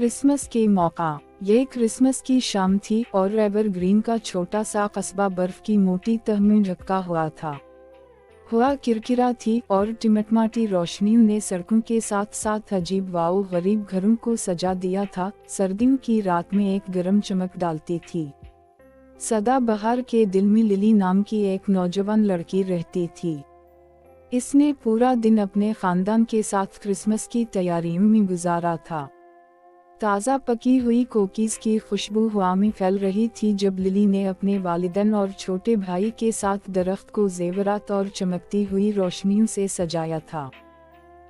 Christmas के मौका। यह क्रिसमस की शाम थी और एवरग्रीन का छोटा सा कस्बा बर्फ की मोटी तह में ढका हुआ था। हवा किरकिरा थी और टिमटमाटी रोशनियों ने सड़कों के साथ साथ अजीब वाओ गरीब घरों को सजा दिया था। सर्दियों की रात में एक गर्म चमक डालती थी। सदाबहार के दिल में लिली नाम की एक नौजवान लड़की रहती थी। इसने पूरा दिन अपने खानदान के साथ क्रिसमस की तैयारियों में गुजारा था। ताज़ा पकी हुई कुकीज़ की खुशबू हवा में फैल रही थी जब लिली ने अपने वालिदैन और छोटे भाई के साथ दरख्त को जेवरात और चमकती हुई रोशनियों से सजाया था।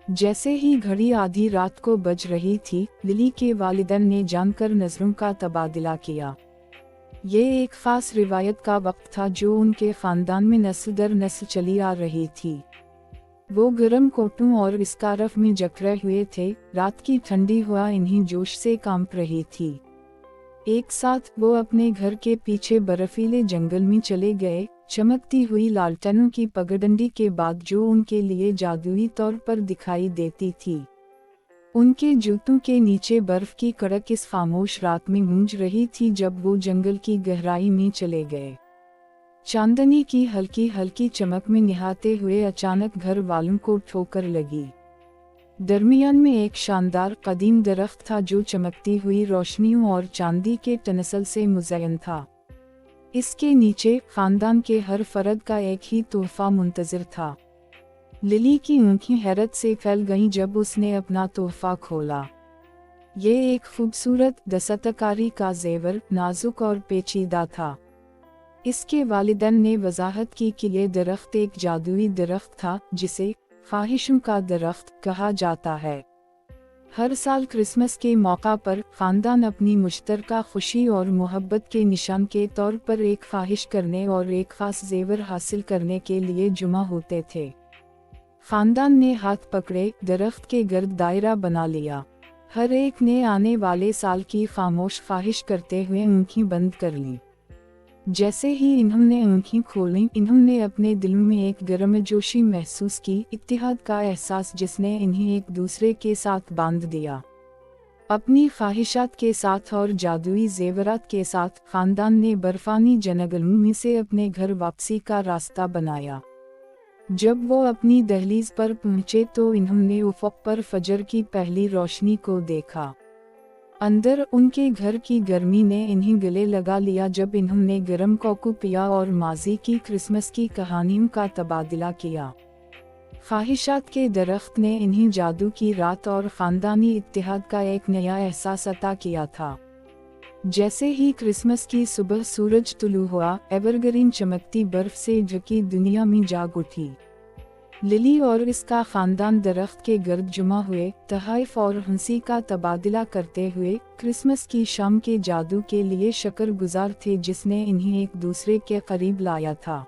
जैसे ही घड़ी आधी रात को बज रही थी, लिली के वालिदैन ने जानकर नज़रों का तबादला किया। ये एक खास रिवायत का वक्त था जो उनके खानदान में नस्ल दर नस्ल चली आ रही थी। वो गर्म कोटों और स्कार्फ में जकड़े हुए थे। रात की ठंडी हवा इन्हीं जोश से कांप रही थी। एक साथ वो अपने घर के पीछे बर्फीले जंगल में चले गए, चमकती हुई लालटेनों की पगडंडी के बाद जो उनके लिए जादुई तौर पर दिखाई देती थी। उनके जूतों के नीचे बर्फ की कड़क इस खामोश रात में गूंज रही थी जब वो जंगल की गहराई में चले गए। चांदनी की हल्की हल्की चमक में निहाते हुए अचानक घर वालों को ठोकर लगी। दरमियान में एक शानदार कदीम दरख्त था जो चमकती हुई रोशनियों और चांदी के टनसल से मुज़य्यन था। इसके नीचे खानदान के हर फर्द का एक ही तोहफा मुंतज़िर था। लिली की आंखें हैरत से फैल गईं जब उसने अपना तोहफा खोला। ये एक खूबसूरत दस्तकारी का जेवर नाजुक और पेचीदा था। इसके वालिदैन ने वजाहत की कि ये दरख्त एक जादुई दरख्त था जिसे ख्वाहिशों का दरख्त कहा जाता है। हर साल क्रिसमस के मौका पर खानदान अपनी मुश्तरका खुशी और मोहब्बत के निशान के तौर पर एक ख्वाहिश करने और एक खास जेवर हासिल करने के लिए जुमा होते थे। खानदान ने हाथ पकड़े दरख्त के गर्द दायरा बना लिया। हर एक ने आने वाले साल की खामोश ख्वाहिश करते हुए आंखें बंद कर लीं। जैसे ही इन्होंने आंखें खोलीं, इन्होंने अपने दिल में एक गर्मजोशी महसूस की, इत्तेहाद का एहसास जिसने इन्हें एक दूसरे के साथ बांध दिया। अपनी ख्वाहिशात के साथ और जादुई जेवरात के साथ खानदान ने बर्फानी जंगलों में से अपने घर वापसी का रास्ता बनाया। जब वो अपनी दहलीज पर पहुंचे तो इन्होंने उफ़क़ पर फजर की पहली रोशनी को देखा। अंदर उनके घर की गर्मी ने इन्हें गले लगा लिया जब इन्होंने गर्म कोको पिया और माजी की क्रिसमस की कहानियों का तबादला किया। ख्वाहिशात के दरख्त ने इन्हें जादू की रात और ख़ानदानी इत्तेहाद का एक नया एहसास अता किया था। जैसे ही क्रिसमस की सुबह सूरज तुलू हुआ, एवरग्रीन चमकती बर्फ से ढकी दुनिया में जाग उठी। लिली और इसका खानदान दरख्त के गर्द जुमा हुए, तहाइफ और हंसी का तबादला करते हुए क्रिसमस की शाम के जादू के लिए शुक्रगुजार थे जिसने इन्हें एक दूसरे के करीब लाया था।